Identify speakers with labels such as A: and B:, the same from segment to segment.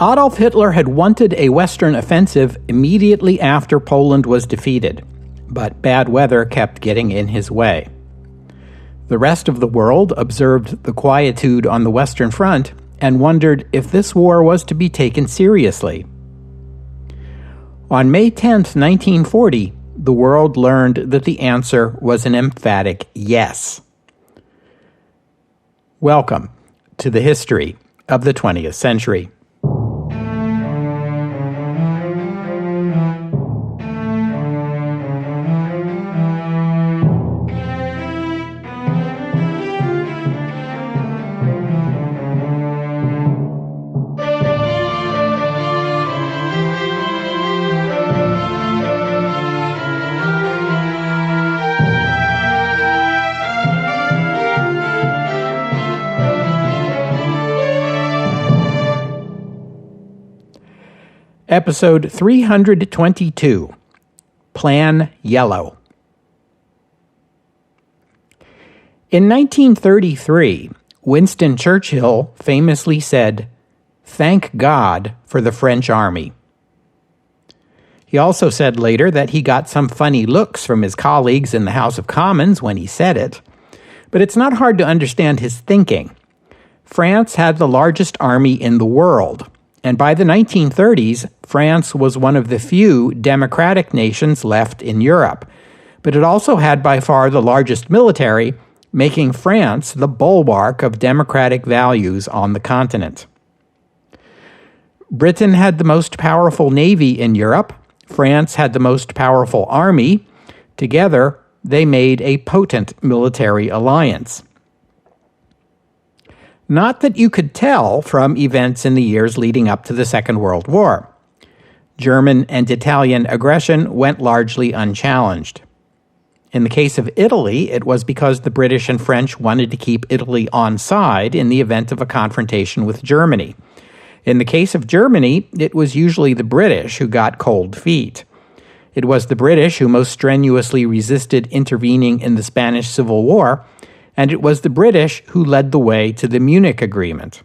A: Adolf Hitler had wanted a Western offensive immediately after Poland was defeated, but bad weather kept getting in his way. The rest of the world observed the quietude on the Western Front and wondered if this war was to be taken seriously. On May 10, 1940, the world learned that the answer was an emphatic yes. Welcome to the history of the 20th century. Episode 322, Plan Yellow. In 1933, Winston Churchill famously said, "Thank God for the French army." He also said later that he got some funny looks from his colleagues in the House of Commons when he said it, but it's not hard to understand his thinking. France had the largest army in the world, and by the 1930s, France was one of the few democratic nations left in Europe, but it also had by far the largest military, making France the bulwark of democratic values on the continent. Britain had the most powerful navy in Europe. France had the most powerful army. Together, they made a potent military alliance. Not that you could tell from events in the years leading up to the Second World War. German and Italian aggression went largely unchallenged. In the case of Italy, it was because the British and French wanted to keep Italy on side in the event of a confrontation with Germany. In the case of Germany, it was usually the British who got cold feet. It was the British who most strenuously resisted intervening in the Spanish Civil War, and it was the British who led the way to the Munich Agreement.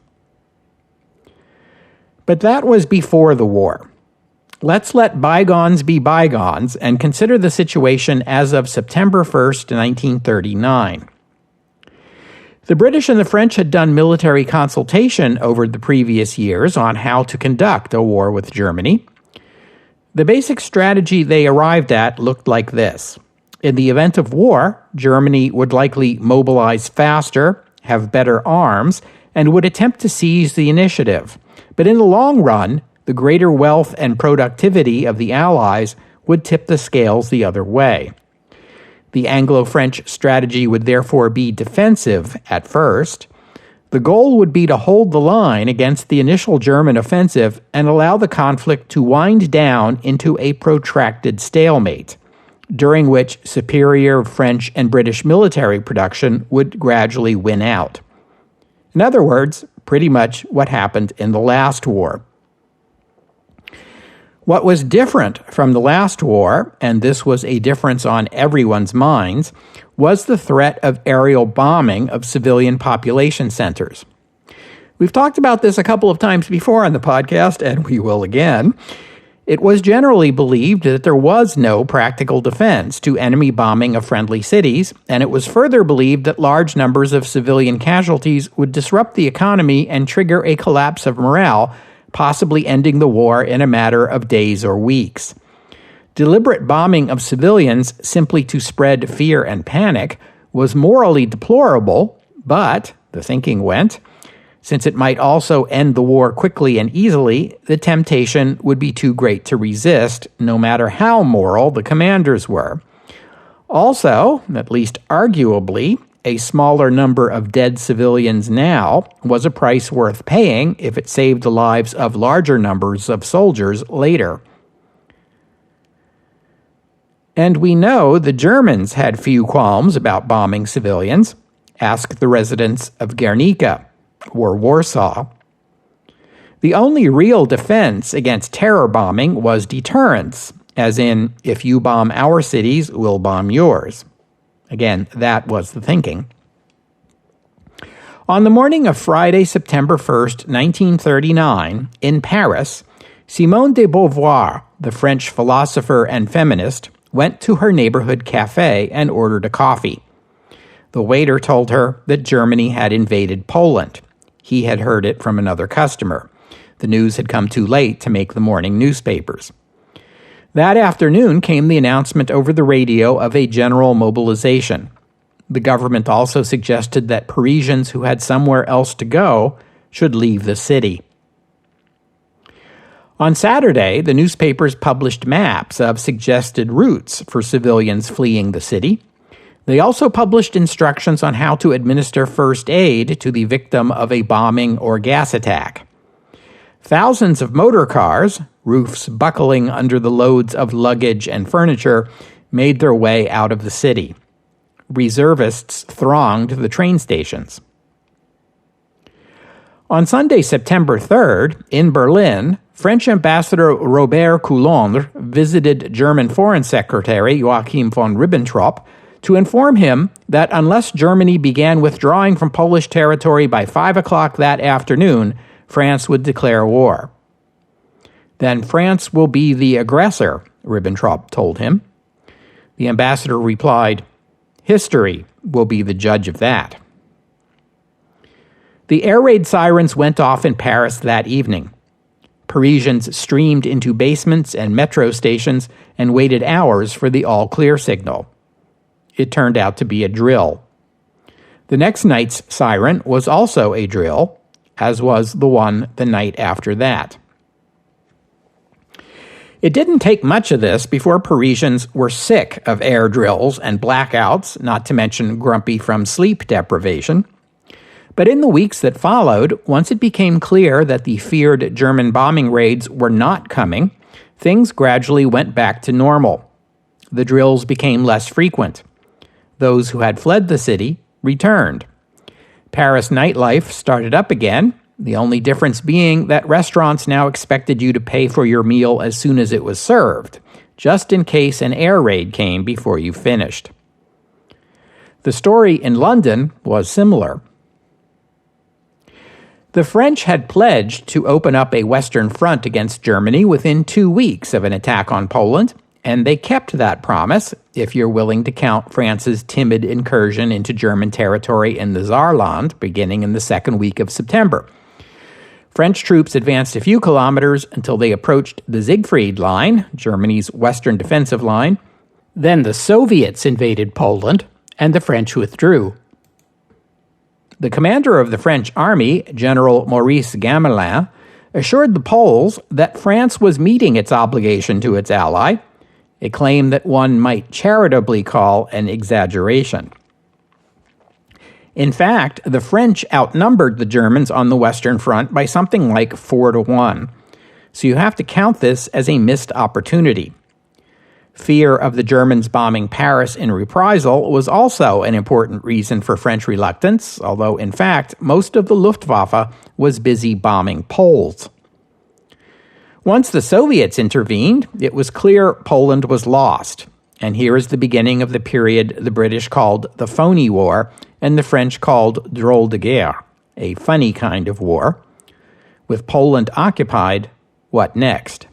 A: But that was before the war. Let's let bygones be bygones and consider the situation as of September 1st, 1939. The British and the French had done military consultation over the previous years on how to conduct a war with Germany. The basic strategy they arrived at looked like this. In the event of war, Germany would likely mobilize faster, have better arms, and would attempt to seize the initiative. But in the long run, the greater wealth and productivity of the Allies would tip the scales the other way. The Anglo-French strategy would therefore be defensive at first. The goal would be to hold the line against the initial German offensive and allow the conflict to wind down into a protracted stalemate, during which superior French and British military production would gradually win out. In other words, pretty much what happened in the last war. What was different from the last war, and this was a difference on everyone's minds, was the threat of aerial bombing of civilian population centers. We've talked about this a couple of times before on the podcast, and we will again. It was generally believed that there was no practical defense to enemy bombing of friendly cities, and it was further believed that large numbers of civilian casualties would disrupt the economy and trigger a collapse of morale, possibly ending the war in a matter of days or weeks. Deliberate bombing of civilians simply to spread fear and panic was morally deplorable, but, the thinking went, since it might also end the war quickly and easily, the temptation would be too great to resist, no matter how moral the commanders were. Also, at least arguably, a smaller number of dead civilians now was a price worth paying if it saved the lives of larger numbers of soldiers later. And we know the Germans had few qualms about bombing civilians. Ask the residents of Guernica or Warsaw. The only real defense against terror bombing was deterrence, as in, if you bomb our cities, we'll bomb yours. Again, that was the thinking. On the morning of Friday, September 1st, 1939, in Paris, Simone de Beauvoir, the French philosopher and feminist, went to her neighborhood cafe and ordered a coffee. The waiter told her that Germany had invaded Poland. He had heard it from another customer. The news had come too late to make the morning newspapers. That afternoon came the announcement over the radio of a general mobilization. The government also suggested that Parisians who had somewhere else to go should leave the city. On Saturday, the newspapers published maps of suggested routes for civilians fleeing the city. They also published instructions on how to administer first aid to the victim of a bombing or gas attack. Thousands of motor cars, roofs buckling under the loads of luggage and furniture, made their way out of the city. Reservists thronged the train stations. On Sunday, September 3rd, in Berlin, French Ambassador Robert Coulondre visited German Foreign Secretary Joachim von Ribbentrop to inform him that unless Germany began withdrawing from Polish territory by 5 o'clock that afternoon, France would declare war. Then France will be the aggressor, Ribbentrop told him. The ambassador replied, "History will be the judge of that." The air raid sirens went off in Paris that evening. Parisians streamed into basements and metro stations and waited hours for the all-clear signal. It turned out to be a drill. The next night's siren was also a drill, as was the one the night after that. It didn't take much of this before Parisians were sick of air drills and blackouts, not to mention grumpy from sleep deprivation. But in the weeks that followed, once it became clear that the feared German bombing raids were not coming, things gradually went back to normal. The drills became less frequent. Those who had fled the city returned. Paris nightlife started up again, the only difference being that restaurants now expected you to pay for your meal as soon as it was served, just in case an air raid came before you finished. The story in London was similar. The French had pledged to open up a Western front against Germany within 2 weeks of an attack on Poland, and they kept that promise, if you're willing to count France's timid incursion into German territory in the Saarland beginning in the second week of September. French troops advanced a few kilometers until they approached the Siegfried Line, Germany's western defensive line. Then the Soviets invaded Poland, and the French withdrew. The commander of the French army, General Maurice Gamelin, assured the Poles that France was meeting its obligation to its ally, a claim that one might charitably call an exaggeration. In fact, the French outnumbered the Germans on the Western Front by something like 4-1, so you have to count this as a missed opportunity. Fear of the Germans bombing Paris in reprisal was also an important reason for French reluctance, although in fact most of the Luftwaffe was busy bombing Poles. Once the Soviets intervened, it was clear Poland was lost, and here is the beginning of the period the British called the Phony War and the French called Drôle de Guerre, a funny kind of war. With Poland occupied, what next?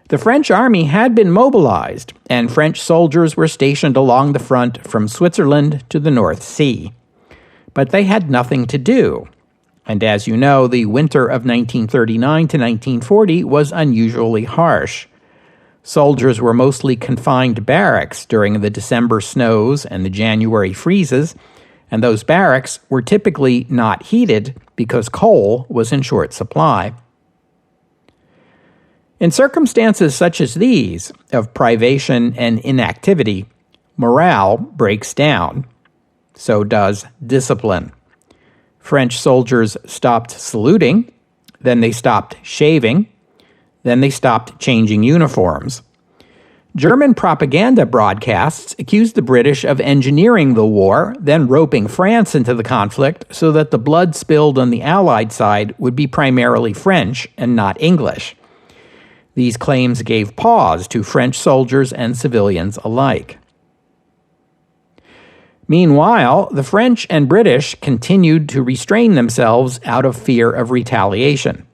A: The French army had been mobilized, and French soldiers were stationed along the front from Switzerland to the North Sea. But they had nothing to do. And as you know, the winter of 1939 to 1940 was unusually harsh. Soldiers were mostly confined to barracks during the December snows and the January freezes, and those barracks were typically not heated because coal was in short supply. In circumstances such as these, of privation and inactivity, morale breaks down. So does discipline. French soldiers stopped saluting, then they stopped shaving, then they stopped changing uniforms. German propaganda broadcasts accused the British of engineering the war, then roping France into the conflict so that the blood spilled on the Allied side would be primarily French and not English. These claims gave pause to French soldiers and civilians alike. Meanwhile, the French and British continued to restrain themselves out of fear of retaliation.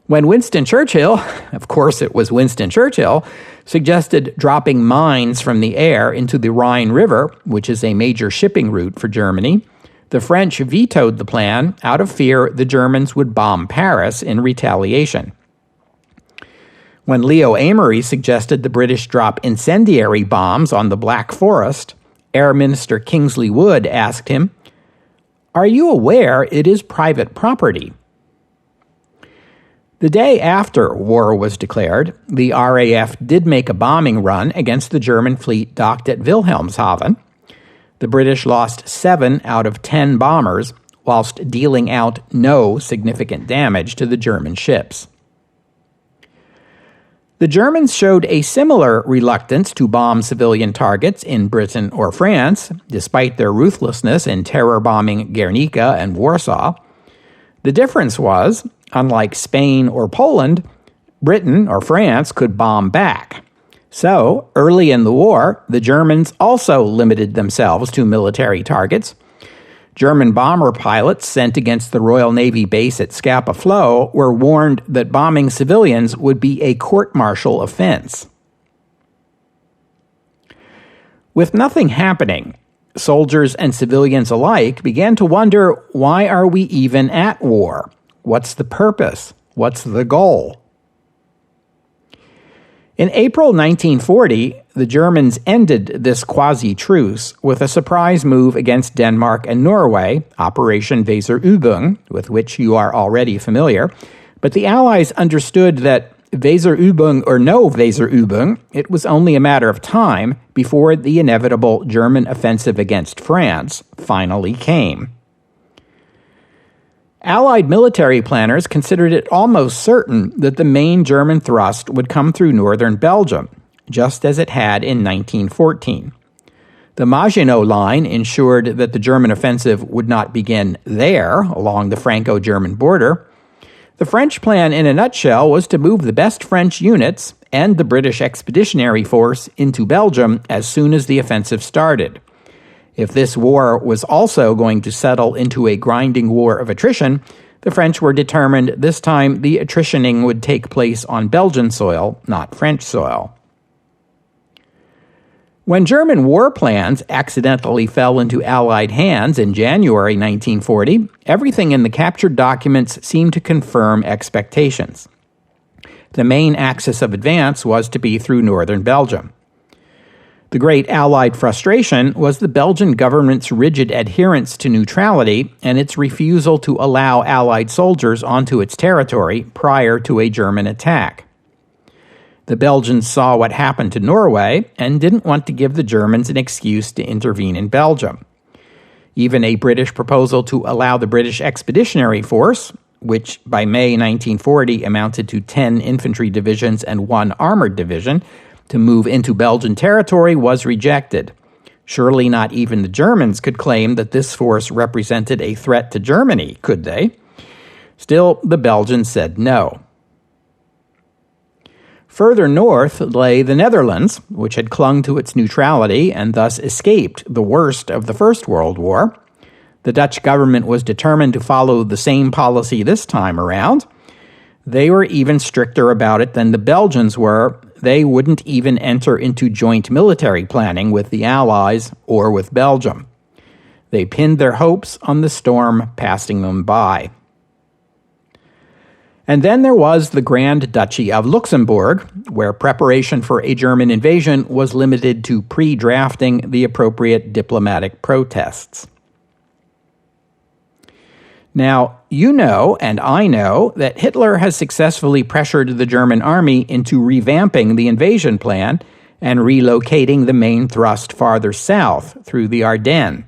A: When Winston Churchill, of course it was Winston Churchill, suggested dropping mines from the air into the Rhine River, which is a major shipping route for Germany, the French vetoed the plan out of fear the Germans would bomb Paris in retaliation. When Leo Amery suggested the British drop incendiary bombs on the Black Forest, Air Minister Kingsley Wood asked him, "Are you aware it is private property?" The day after war was declared, the RAF did make a bombing run against the German fleet docked at Wilhelmshaven. The British lost 7 out of 10 bombers, whilst dealing out no significant damage to the German ships. The Germans showed a similar reluctance to bomb civilian targets in Britain or France, despite their ruthlessness in terror bombing Guernica and Warsaw. The difference was, unlike Spain or Poland, Britain or France could bomb back. So, early in the war, the Germans also limited themselves to military targets. German bomber pilots sent against the Royal Navy base at Scapa Flow were warned that bombing civilians would be a court-martial offense. With nothing happening, soldiers and civilians alike began to wonder, why are we even at war? What's the purpose? What's the goal? In April 1940, the Germans ended this quasi-truce with a surprise move against Denmark and Norway, Operation Weserübung, with which you are already familiar. But the Allies understood that Weserübung or no Weserübung, it was only a matter of time before the inevitable German offensive against France finally came. Allied military planners considered it almost certain that the main German thrust would come through northern Belgium, just as it had in 1914. The Maginot Line ensured that the German offensive would not begin there, along the Franco-German border. The French plan, in a nutshell, was to move the best French units and the British Expeditionary Force into Belgium as soon as the offensive started. If this war was also going to settle into a grinding war of attrition, the French were determined this time the attritioning would take place on Belgian soil, not French soil. When German war plans accidentally fell into Allied hands in January 1940, everything in the captured documents seemed to confirm expectations. The main axis of advance was to be through northern Belgium. The great Allied frustration was the Belgian government's rigid adherence to neutrality and its refusal to allow Allied soldiers onto its territory prior to a German attack. The Belgians saw what happened to Norway and didn't want to give the Germans an excuse to intervene in Belgium. Even a British proposal to allow the British Expeditionary Force, which by May 1940 amounted to 10 infantry divisions and 1 armored division, to move into Belgian territory was rejected. Surely not even the Germans could claim that this force represented a threat to Germany, could they? Still, the Belgians said no. Further north lay the Netherlands, which had clung to its neutrality and thus escaped the worst of the First World War. The Dutch government was determined to follow the same policy this time around. They were even stricter about it than the Belgians were. They wouldn't even enter into joint military planning with the Allies or with Belgium. They pinned their hopes on the storm passing them by. And then there was the Grand Duchy of Luxembourg, where preparation for a German invasion was limited to pre-drafting the appropriate diplomatic protests. Now, you know, and I know, that Hitler has successfully pressured the German army into revamping the invasion plan and relocating the main thrust farther south through the Ardennes.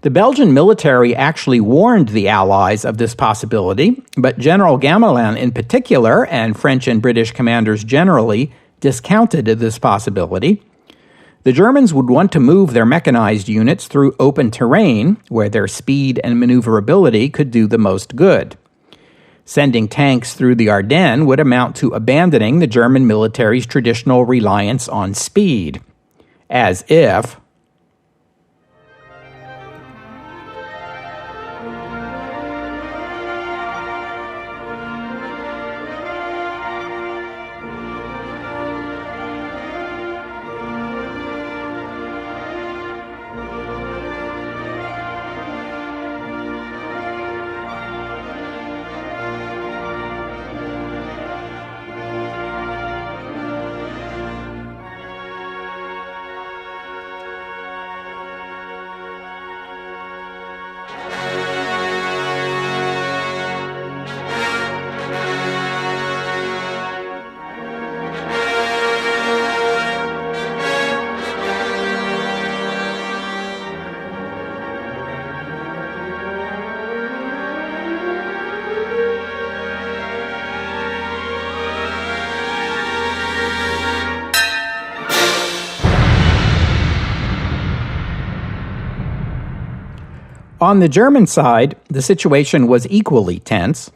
A: The Belgian military actually warned the Allies of this possibility, but General Gamelin in particular, and French and British commanders generally, discounted this possibility. The Germans would want to move their mechanized units through open terrain, where their speed and maneuverability could do the most good. Sending tanks through the Ardennes would amount to abandoning the German military's traditional reliance on speed. As if On the German side, the situation was equally tense.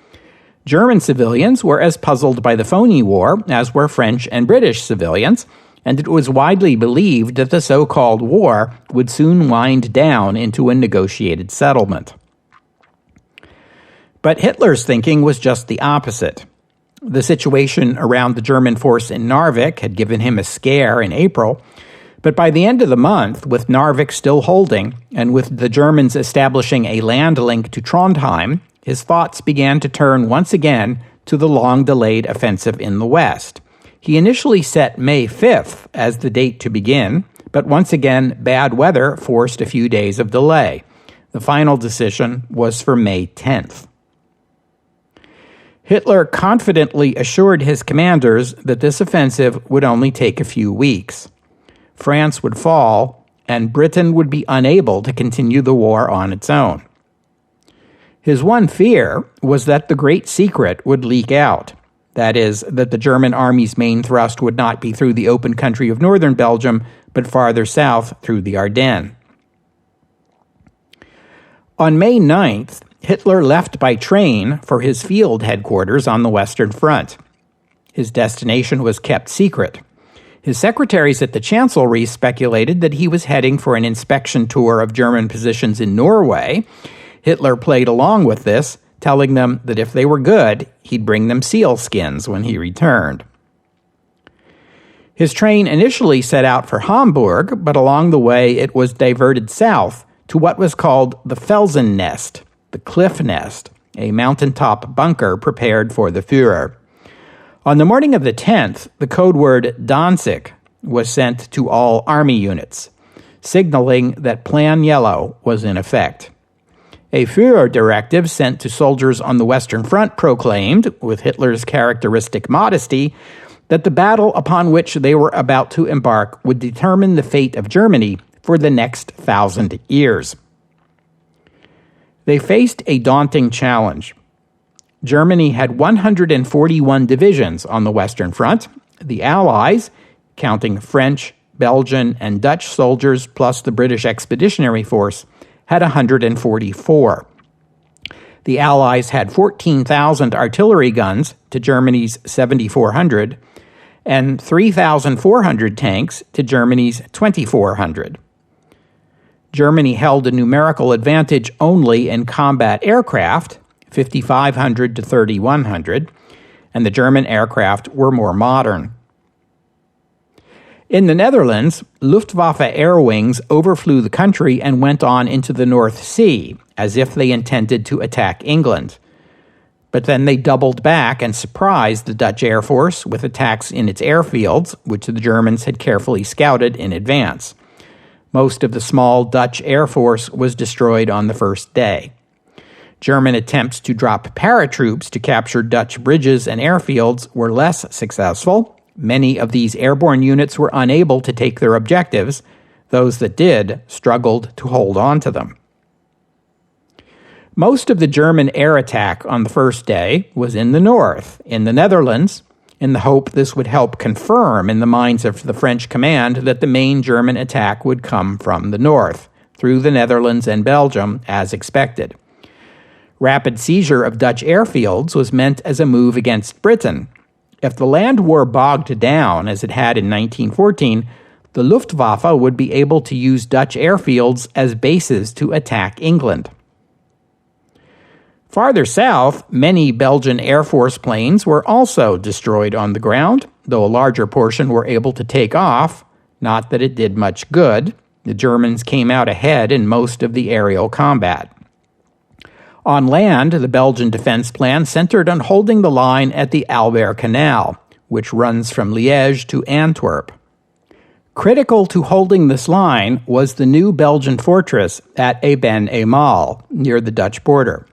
A: German civilians were as puzzled by the phony war as were French and British civilians, and it was widely believed that the so-called war would soon wind down into a negotiated settlement. But Hitler's thinking was just the opposite. The situation around the German force in Narvik had given him a scare in April, but by the end of the month, with Narvik still holding, and with the Germans establishing a land link to Trondheim, his thoughts began to turn once again to the long-delayed offensive in the west. He initially set May 5th as the date to begin, but once again, bad weather forced a few days of delay. The final decision was for May 10th. Hitler confidently assured his commanders that this offensive would only take a few weeks. France would fall, and Britain would be unable to continue the war on its own. His one fear was that the great secret would leak out. That is, that the German army's main thrust would not be through the open country of northern Belgium, but farther south through the Ardennes. On May 9th, Hitler left by train for his field headquarters on the Western Front. His destination was kept secret. His secretaries at the Chancellery speculated that he was heading for an inspection tour of German positions in Norway. Hitler played along with this, telling them that if they were good, he'd bring them seal skins when he returned. His train initially set out for Hamburg, but along the way it was diverted south to what was called the Felsennest, the cliff nest, a mountaintop bunker prepared for the Führer. On the morning of the 10th, the code word Danzig was sent to all army units, signaling that Plan Yellow was in effect. A Führer directive sent to soldiers on the Western Front proclaimed, with Hitler's characteristic modesty, that the battle upon which they were about to embark would determine the fate of Germany for the next 1,000 years. They faced a daunting challenge. Germany had 141 divisions on the Western Front. The Allies, counting French, Belgian, and Dutch soldiers plus the British Expeditionary Force, had 144. The Allies had 14,000 artillery guns to Germany's 7,400, and 3,400 tanks to Germany's 2,400. Germany held a numerical advantage only in combat aircraft, 5,500 to 3,100, and the German aircraft were more modern. In the Netherlands, Luftwaffe air wings overflew the country and went on into the North Sea, as if they intended to attack England. But then they doubled back and surprised the Dutch Air Force with attacks in its airfields, which the Germans had carefully scouted in advance. Most of the small Dutch Air Force was destroyed on the first day. German attempts to drop paratroops to capture Dutch bridges and airfields were less successful. Many of these airborne units were unable to take their objectives. Those that did struggled to hold on to them. Most of the German air attack on the first day was in the north, in the Netherlands, in the hope this would help confirm in the minds of the French command that the main German attack would come from the north, through the Netherlands and Belgium, as expected. Rapid seizure of Dutch airfields was meant as a move against Britain. If the land war bogged down, as it had in 1914, the Luftwaffe would be able to use Dutch airfields as bases to attack England. Farther south, many Belgian Air Force planes were also destroyed on the ground, though a larger portion were able to take off. Not that it did much good. The Germans came out ahead in most of the aerial combat. On land, the Belgian defense plan centered on holding the line at the Albert Canal, which runs from Liège to Antwerp. Critical to holding this line was the new Belgian fortress at Eben-Emael, near the Dutch border.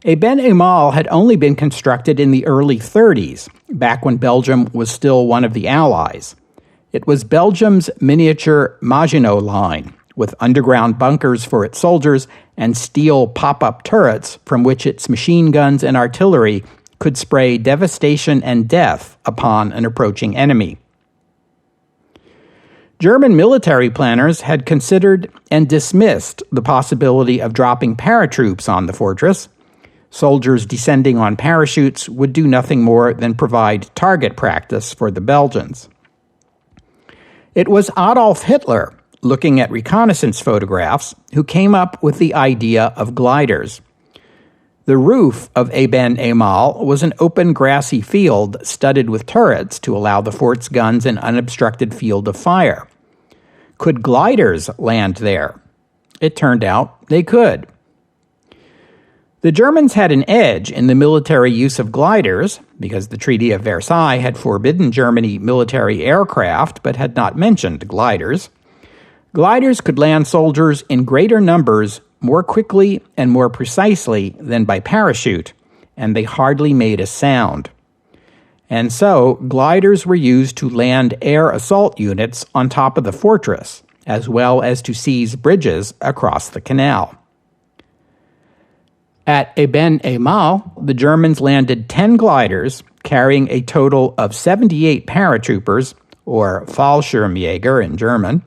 A: Eben-Emael had only been constructed in the early 30s, back when Belgium was still one of the Allies. It was Belgium's miniature Maginot Line, with underground bunkers for its soldiers and steel pop-up turrets from which its machine guns and artillery could spray devastation and death upon an approaching enemy. German military planners had considered and dismissed the possibility of dropping paratroops on the fortress. Soldiers descending on parachutes would do nothing more than provide target practice for the Belgians. It was Adolf Hitler, looking at reconnaissance photographs, who came up with the idea of gliders. The roof of Eben-Emael was an open grassy field studded with turrets to allow the fort's guns an unobstructed field of fire. Could gliders land there? It turned out they could. The Germans had an edge in the military use of gliders, because the Treaty of Versailles had forbidden Germany military aircraft but had not mentioned gliders. Gliders could land soldiers in greater numbers more quickly and more precisely than by parachute, and they hardly made a sound. And so, gliders were used to land air assault units on top of the fortress, as well as to seize bridges across the canal. At Eben-Emael, the Germans landed 10 gliders, carrying a total of 78 paratroopers, or Fallschirmjäger in German.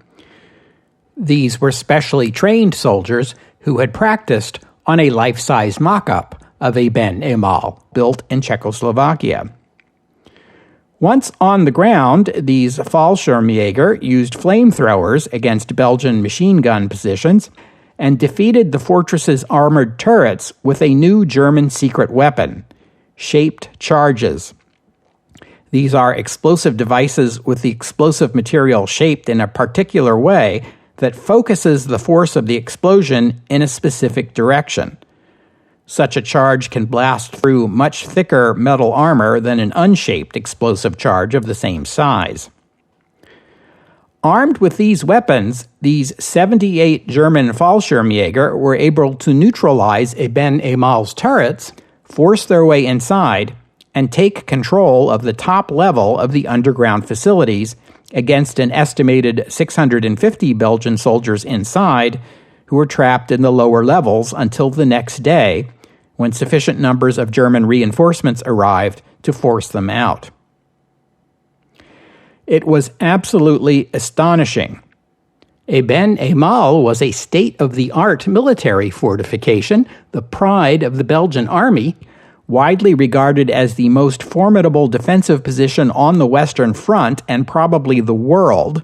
A: These were specially trained soldiers who had practiced on a life-size mock-up of Eben-Emael, built in Czechoslovakia. Once on the ground, these Fallschirmjäger used flamethrowers against Belgian machine gun positions and defeated the fortress's armored turrets with a new German secret weapon, shaped charges. These are explosive devices with the explosive material shaped in a particular way that focuses the force of the explosion in a specific direction. Such a charge can blast through much thicker metal armor than an unshaped explosive charge of the same size. Armed with these weapons, these 78 German Fallschirmjäger were able to neutralize Eben-Emael's turrets, force their way inside, and take control of the top level of the underground facilities against an estimated 650 Belgian soldiers inside who were trapped in the lower levels until the next day, when sufficient numbers of German reinforcements arrived to force them out. It was absolutely astonishing. Eben-Emael was a state-of-the-art military fortification, the pride of the Belgian army, widely regarded as the most formidable defensive position on the Western Front and probably the world,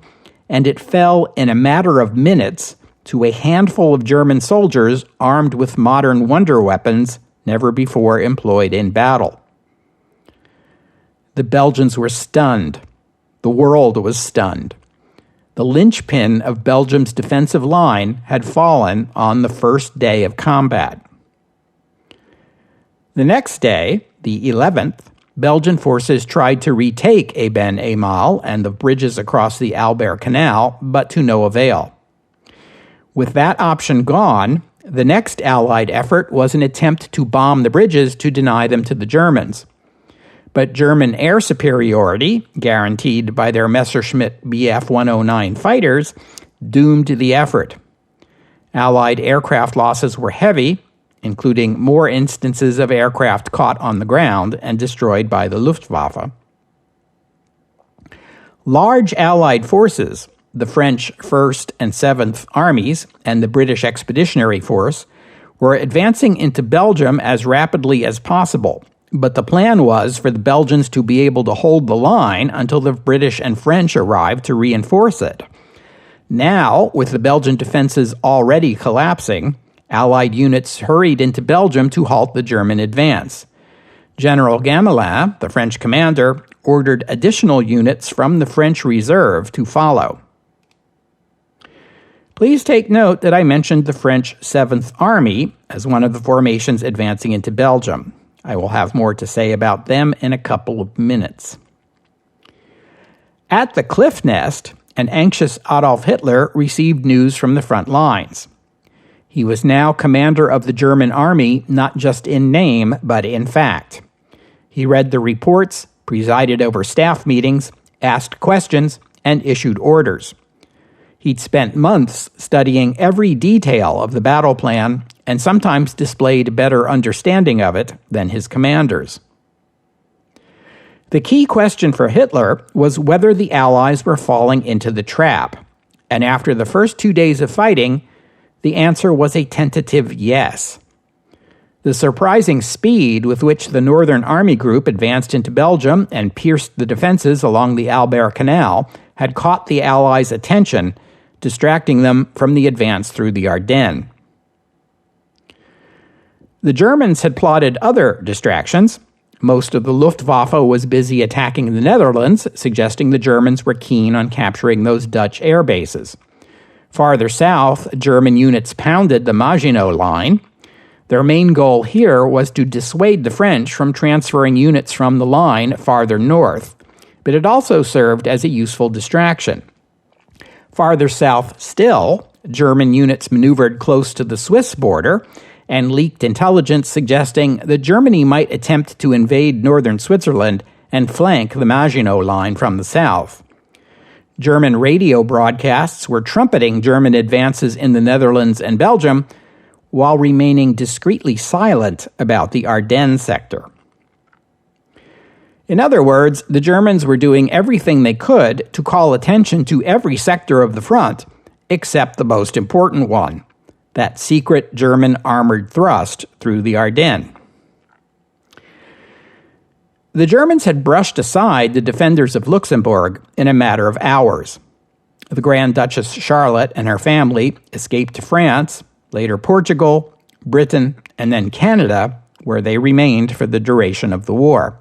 A: and it fell in a matter of minutes to a handful of German soldiers armed with modern wonder weapons never before employed in battle. The Belgians were stunned. The world was stunned. The linchpin of Belgium's defensive line had fallen on the first day of combat. The next day, the 11th, Belgian forces tried to retake Eben-Emael and the bridges across the Albert Canal, but to no avail. With that option gone, the next Allied effort was an attempt to bomb the bridges to deny them to the Germans. But German air superiority, guaranteed by their Messerschmitt Bf 109 fighters, doomed the effort. Allied aircraft losses were heavy, including more instances of aircraft caught on the ground and destroyed by the Luftwaffe. Large Allied forces, the French 1st and 7th Armies and the British Expeditionary Force, were advancing into Belgium as rapidly as possible, but the plan was for the Belgians to be able to hold the line until the British and French arrived to reinforce it. Now, with the Belgian defenses already collapsing, Allied units hurried into Belgium to halt the German advance. General Gamelin, the French commander, ordered additional units from the French reserve to follow. Please take note that I mentioned the French 7th Army as one of the formations advancing into Belgium. I will have more to say about them in a couple of minutes. At the Cliff Nest, and anxious Adolf Hitler received news from the front lines. He was now commander of the German army, not just in name, but in fact. He read the reports, presided over staff meetings, asked questions, and issued orders. He'd spent months studying every detail of the battle plan and sometimes displayed better understanding of it than his commanders. The key question for Hitler was whether the Allies were falling into the trap, and after the first 2 days of fighting, the answer was a tentative yes. The surprising speed with which the Northern Army Group advanced into Belgium and pierced the defenses along the Albert Canal had caught the Allies' attention, distracting them from the advance through the Ardennes. The Germans had plotted other distractions. Most of the Luftwaffe was busy attacking the Netherlands, suggesting the Germans were keen on capturing those Dutch air bases. Farther south, German units pounded the Maginot Line. Their main goal here was to dissuade the French from transferring units from the line farther north, but it also served as a useful distraction. Farther south still, German units maneuvered close to the Swiss border and leaked intelligence suggesting that Germany might attempt to invade northern Switzerland and flank the Maginot Line from the south. German radio broadcasts were trumpeting German advances in the Netherlands and Belgium while remaining discreetly silent about the Ardennes sector. In other words, the Germans were doing everything they could to call attention to every sector of the front except the most important one, that secret German armored thrust through the Ardennes. The Germans had brushed aside the defenders of Luxembourg in a matter of hours. The Grand Duchess Charlotte and her family escaped to France, later Portugal, Britain, and then Canada, where they remained for the duration of the war.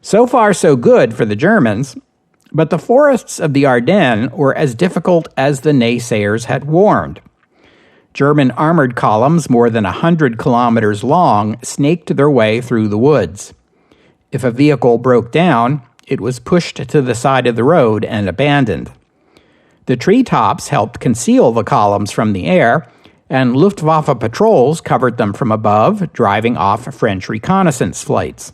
A: So far, so good for the Germans, but the forests of the Ardennes were as difficult as the naysayers had warned. German armored columns more than 100 kilometers long snaked their way through the woods. If a vehicle broke down, it was pushed to the side of the road and abandoned. The treetops helped conceal the columns from the air, and Luftwaffe patrols covered them from above, driving off French reconnaissance flights.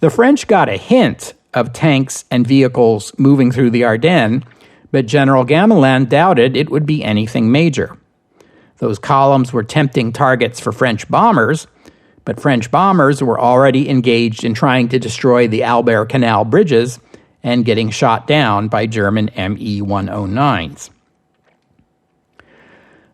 A: The French got a hint of tanks and vehicles moving through the Ardennes, but General Gamelin doubted it would be anything major. Those columns were tempting targets for French bombers, but French bombers were already engaged in trying to destroy the Albert Canal bridges and getting shot down by German Me-109s.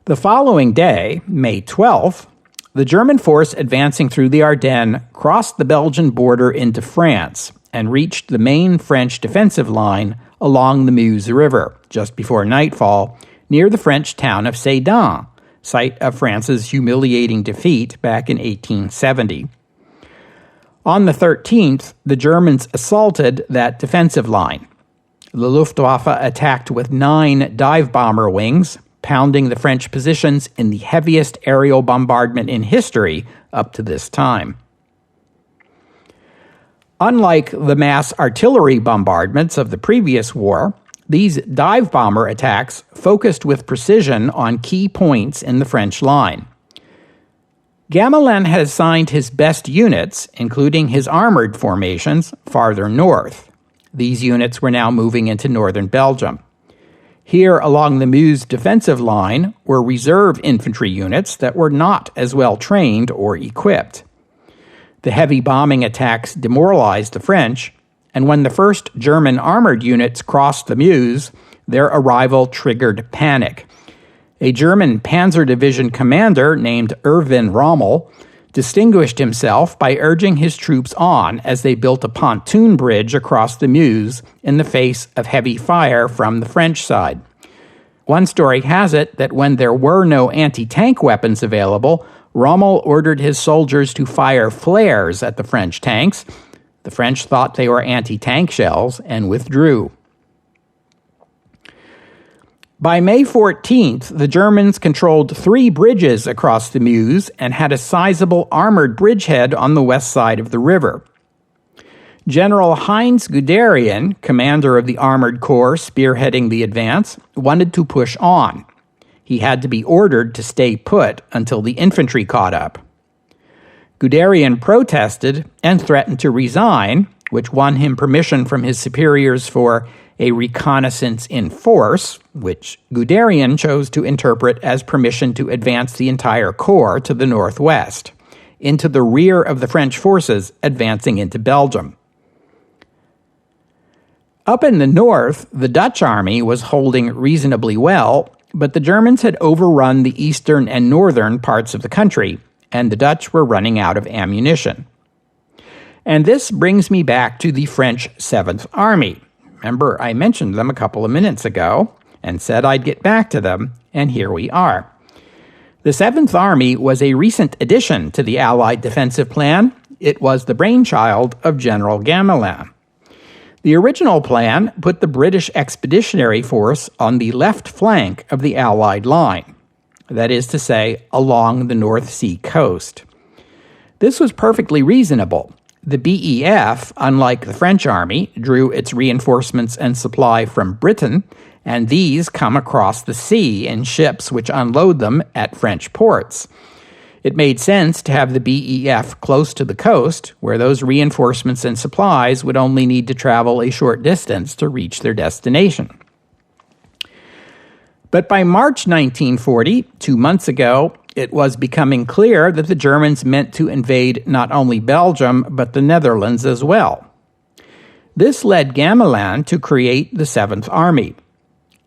A: The following day, May 12th, the German force advancing through the Ardennes crossed the Belgian border into France and reached the main French defensive line along the Meuse River, just before nightfall, near the French town of Sedan, site of France's humiliating defeat back in 1870. On the 13th, the Germans assaulted that defensive line. The Luftwaffe attacked with 9 dive bomber wings, pounding the French positions in the heaviest aerial bombardment in history up to this time. Unlike the mass artillery bombardments of the previous war, these dive bomber attacks focused with precision on key points in the French line. Gamelin had assigned his best units, including his armored formations, farther north. These units were now moving into northern Belgium. Here along the Meuse defensive line were reserve infantry units that were not as well trained or equipped. The heavy bombing attacks demoralized the French, and when the first German armored units crossed the Meuse, their arrival triggered panic. A German Panzer Division commander named Erwin Rommel distinguished himself by urging his troops on as they built a pontoon bridge across the Meuse in the face of heavy fire from the French side. One story has it that when there were no anti-tank weapons available, Rommel ordered his soldiers to fire flares at the French tanks. The French thought they were anti-tank shells and withdrew. By May 14th, the Germans controlled 3 bridges across the Meuse and had a sizable armored bridgehead on the west side of the river. General Heinz Guderian, commander of the Armored Corps spearheading the advance, wanted to push on. He had to be ordered to stay put until the infantry caught up. Guderian protested and threatened to resign, which won him permission from his superiors for a reconnaissance in force, which Guderian chose to interpret as permission to advance the entire corps to the northwest, into the rear of the French forces advancing into Belgium. Up in the north, the Dutch army was holding reasonably well, but the Germans had overrun the eastern and northern parts of the country, and the Dutch were running out of ammunition. And this brings me back to the French 7th Army. Remember, I mentioned them a couple of minutes ago and said I'd get back to them, and here we are. The 7th Army was a recent addition to the Allied defensive plan. It was the brainchild of General Gamelin. The original plan put the British Expeditionary Force on the left flank of the Allied line, that is to say, along the North Sea coast. This was perfectly reasonable. The BEF, unlike the French army, drew its reinforcements and supply from Britain, and these come across the sea in ships which unload them at French ports. It made sense to have the BEF close to the coast, where those reinforcements and supplies would only need to travel a short distance to reach their destination. But by March 1940, 2 months ago, it was becoming clear that the Germans meant to invade not only Belgium, but the Netherlands as well. This led Gamelin to create the 7th Army.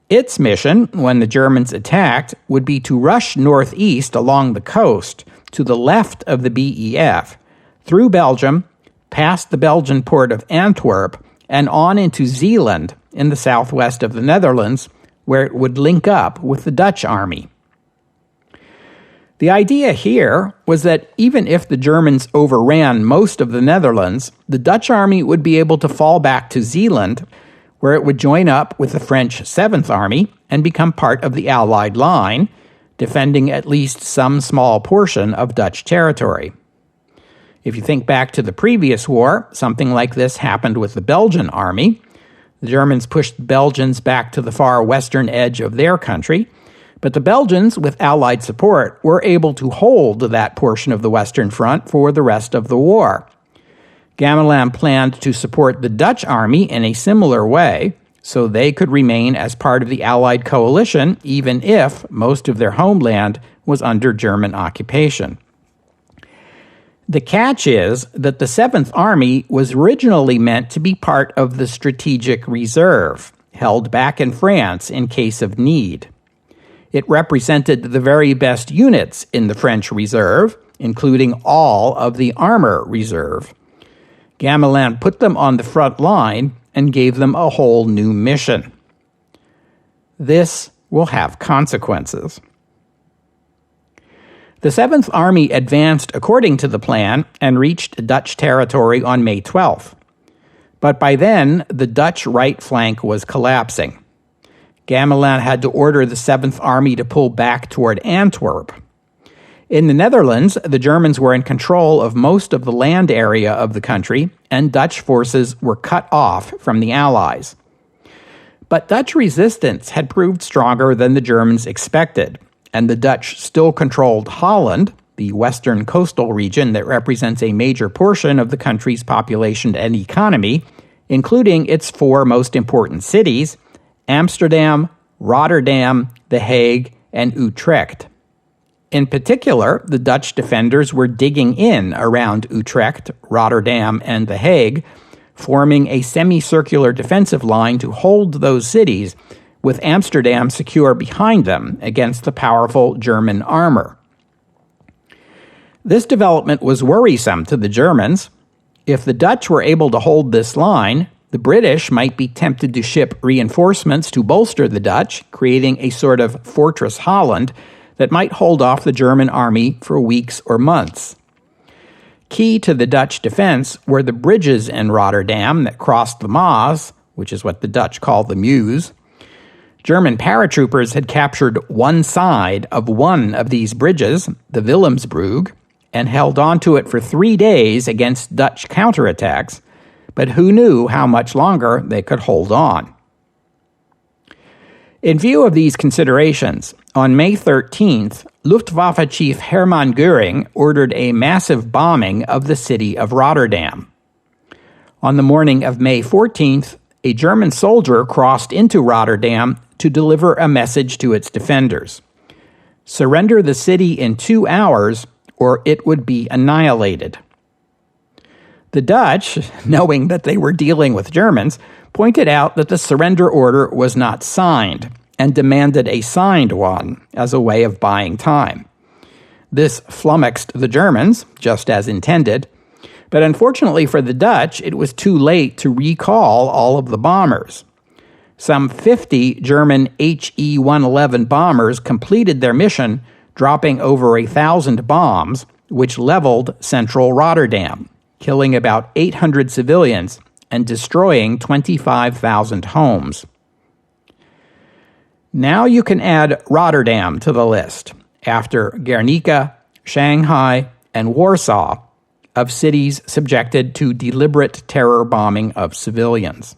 A: Its mission, when the Germans attacked, would be to rush northeast along the coast to the left of the BEF, through Belgium, past the Belgian port of Antwerp, and on into Zeeland in the southwest of the Netherlands, where it would link up with the Dutch army. The idea here was that even if the Germans overran most of the Netherlands, the Dutch army would be able to fall back to Zeeland, where it would join up with the French 7th Army and become part of the Allied line, defending at least some small portion of Dutch territory. If you think back to the previous war, something like this happened with the Belgian army. The Germans pushed the Belgians back to the far western edge of their country, but the Belgians, with Allied support, were able to hold that portion of the Western Front for the rest of the war. Gamelin planned to support the Dutch army in a similar way, so they could remain as part of the Allied coalition even if most of their homeland was under German occupation. The catch is that the 7th Army was originally meant to be part of the Strategic Reserve, held back in France in case of need. It represented the very best units in the French Reserve, including all of the Armor Reserve. Gamelin put them on the front line and gave them a whole new mission. This will have consequences. The 7th Army advanced according to the plan and reached Dutch territory on May 12th. But by then, the Dutch right flank was collapsing. Gamelin had to order the 7th Army to pull back toward Antwerp. In the Netherlands, the Germans were in control of most of the land area of the country, and Dutch forces were cut off from the Allies. But Dutch resistance had proved stronger than the Germans expected, and the Dutch still controlled Holland, the western coastal region that represents a major portion of the country's population and economy, including its 4 most important cities, Amsterdam, Rotterdam, The Hague, and Utrecht. In particular, the Dutch defenders were digging in around Utrecht, Rotterdam, and The Hague, forming a semicircular defensive line to hold those cities, with Amsterdam secure behind them against the powerful German armor. This development was worrisome to the Germans. If the Dutch were able to hold this line, the British might be tempted to ship reinforcements to bolster the Dutch, creating a sort of Fortress Holland that might hold off the German army for weeks or months. Key to the Dutch defense were the bridges in Rotterdam that crossed the Maas, which is what the Dutch call the Meuse. German paratroopers had captured one side of one of these bridges, the Willemsbrug, and held onto it for 3 days against Dutch counterattacks, but who knew how much longer they could hold on? In view of these considerations, on May 13th, Luftwaffe Chief Hermann Göring ordered a massive bombing of the city of Rotterdam. On the morning of May 14th, a German soldier crossed into Rotterdam to deliver a message to its defenders. Surrender the city in 2 hours, or it would be annihilated. The Dutch, knowing that they were dealing with Germans, pointed out that the surrender order was not signed and demanded a signed one as a way of buying time. This flummoxed the Germans, just as intended, but unfortunately for the Dutch, it was too late to recall all of the bombers. Some 50 German HE-111 bombers completed their mission, dropping over 1,000 bombs, which leveled central Rotterdam, killing about 800 civilians and destroying 25,000 homes. Now you can add Rotterdam to the list, after Guernica, Shanghai, and Warsaw, of cities subjected to deliberate terror bombing of civilians.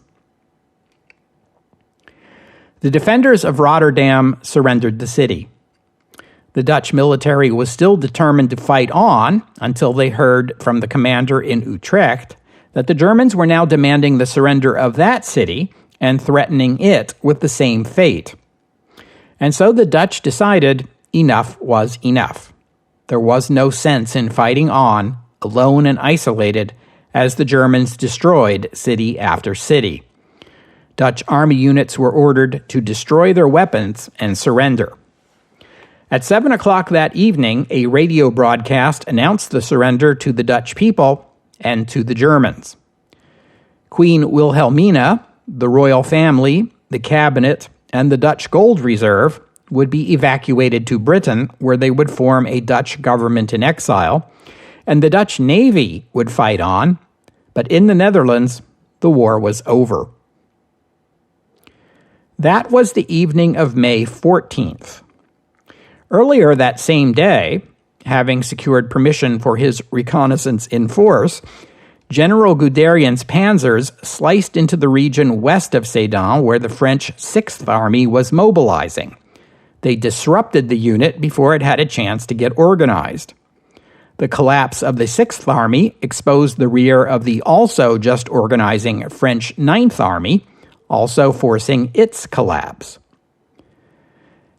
A: The defenders of Rotterdam surrendered the city. The Dutch military was still determined to fight on until they heard from the commander in Utrecht that the Germans were now demanding the surrender of that city and threatening it with the same fate. And so the Dutch decided enough was enough. There was no sense in fighting on, alone and isolated, as the Germans destroyed city after city. Dutch army units were ordered to destroy their weapons and surrender. At 7 o'clock that evening, a radio broadcast announced the surrender to the Dutch people and to the Germans. Queen Wilhelmina, the royal family, the cabinet, and the Dutch gold reserve would be evacuated to Britain, where they would form a Dutch government in exile, and the Dutch Navy would fight on, but in the Netherlands, the war was over. That was the evening of May 14th. Earlier that same day, having secured permission for his reconnaissance in force, General Guderian's panzers sliced into the region west of Sedan where the French 6th Army was mobilizing. They disrupted the unit before it had a chance to get organized. The collapse of the 6th Army exposed the rear of the also just organizing French 9th Army, also forcing its collapse.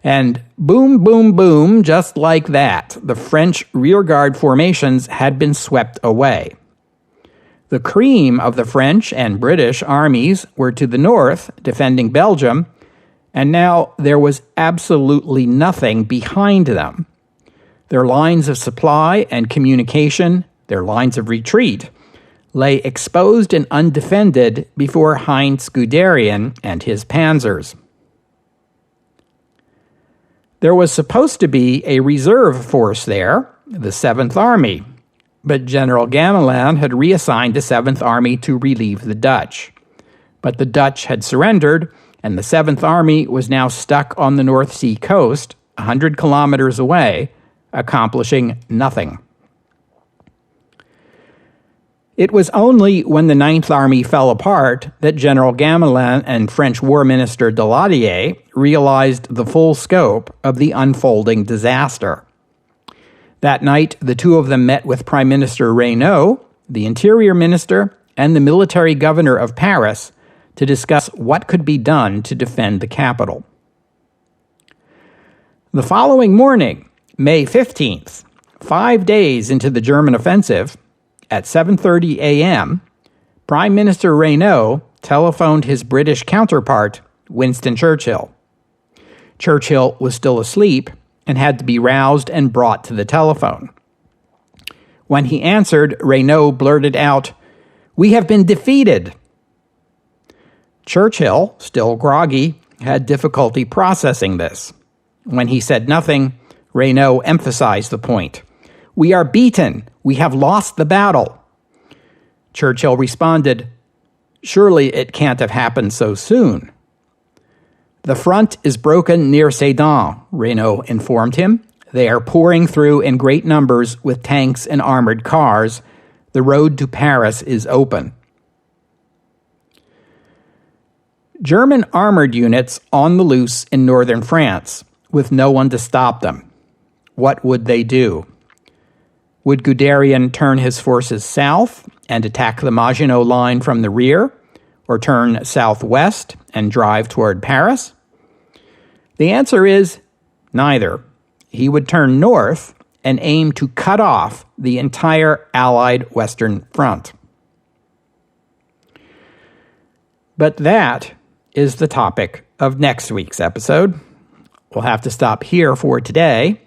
A: And boom, boom, boom, just like that, the French rearguard formations had been swept away. The cream of the French and British armies were to the north, defending Belgium, and now there was absolutely nothing behind them. Their lines of supply and communication, their lines of retreat, lay exposed and undefended before Heinz Guderian and his panzers. There was supposed to be a reserve force there, the 7th Army, but General Gamelin had reassigned the 7th Army to relieve the Dutch. But the Dutch had surrendered, and the 7th Army was now stuck on the North Sea coast, 100 kilometers away, accomplishing nothing. It was only when the 9th Army fell apart that General Gamelin and French War Minister Daladier realized the full scope of the unfolding disaster. That night, the two of them met with Prime Minister Reynaud, the Interior Minister, and the military governor of Paris to discuss what could be done to defend the capital. The following morning, May 15th, 5 days into the German offensive, at 7:30 a.m., Prime Minister Reynaud telephoned his British counterpart, Winston Churchill. Churchill was still asleep and had to be roused and brought to the telephone. When he answered, Reynaud blurted out, "We have been defeated." Churchill, still groggy, had difficulty processing this. When he said nothing, Reynaud emphasized the point. "We are beaten. We have lost the battle." Churchill responded, "Surely it can't have happened so soon." "The front is broken near Sedan," Reynaud informed him. "They are pouring through in great numbers with tanks and armored cars. The road to Paris is open." German armored units on the loose in northern France, with no one to stop them. What would they do? Would Guderian turn his forces south and attack the Maginot Line from the rear, or turn southwest and drive toward Paris? The answer is neither. He would turn north and aim to cut off the entire Allied Western Front. But that is the topic of next week's episode. We'll have to stop here for today.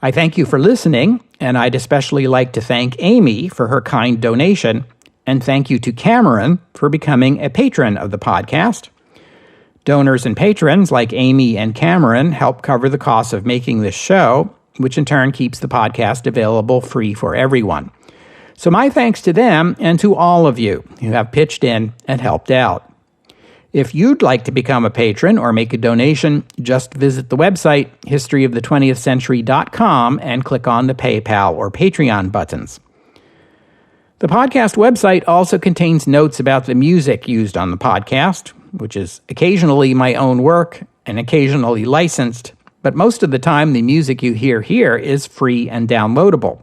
A: I thank you for listening, and I'd especially like to thank Amy for her kind donation, and thank you to Cameron for becoming a patron of the podcast. Donors and patrons like Amy and Cameron help cover the costs of making this show, which in turn keeps the podcast available free for everyone. So my thanks to them and to all of you who have pitched in and helped out. If you'd like to become a patron or make a donation, just visit the website historyofthe20thcentury.com and click on the PayPal or Patreon buttons. The podcast website also contains notes about the music used on the podcast, which is occasionally my own work and occasionally licensed, but most of the time the music you hear here is free and downloadable.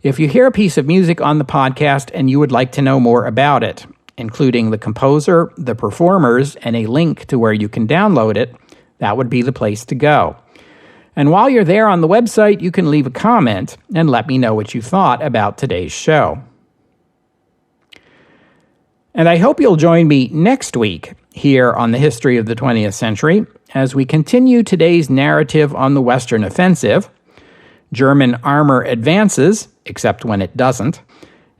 A: If you hear a piece of music on the podcast and you would like to know more about it, including the composer, the performers, and a link to where you can download it, that would be the place to go. And while you're there on the website, you can leave a comment and let me know what you thought about today's show. And I hope you'll join me next week here on the History of the 20th Century as we continue today's narrative on the Western Offensive, German armor advances, except when it doesn't,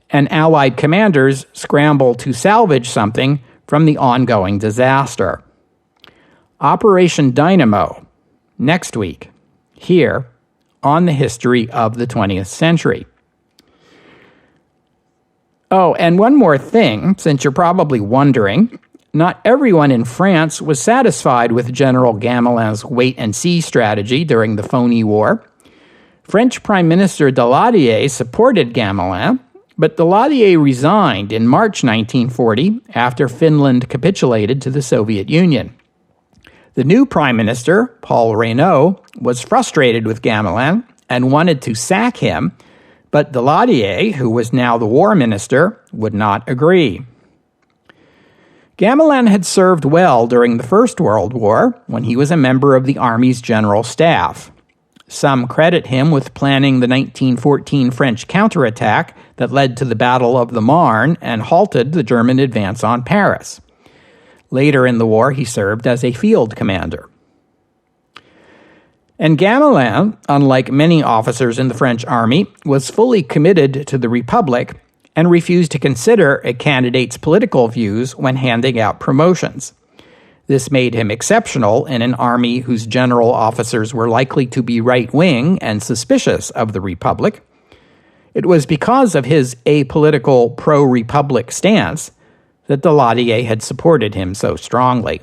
A: and Allied commanders scramble to salvage something from the ongoing disaster. Operation Dynamo, next week, here on the History of the 20th Century. Oh, and one more thing, since you're probably wondering, not everyone in France was satisfied with General Gamelin's wait-and-see strategy during the Phoney War. French Prime Minister Daladier supported Gamelin, but Daladier resigned in March 1940 after Finland capitulated to the Soviet Union. The new Prime Minister, Paul Reynaud, was frustrated with Gamelin and wanted to sack him, but Daladier, who was now the war minister, would not agree. Gamelin had served well during the First World War when he was a member of the Army's General Staff. Some credit him with planning the 1914 French counterattack that led to the Battle of the Marne and halted the German advance on Paris. Later in the war, he served as a field commander. And Gamelin, unlike many officers in the French army, was fully committed to the Republic and refused to consider a candidate's political views when handing out promotions. This made him exceptional in an army whose general officers were likely to be right-wing and suspicious of the Republic. It was because of his apolitical pro-Republic stance that Daladier had supported him so strongly.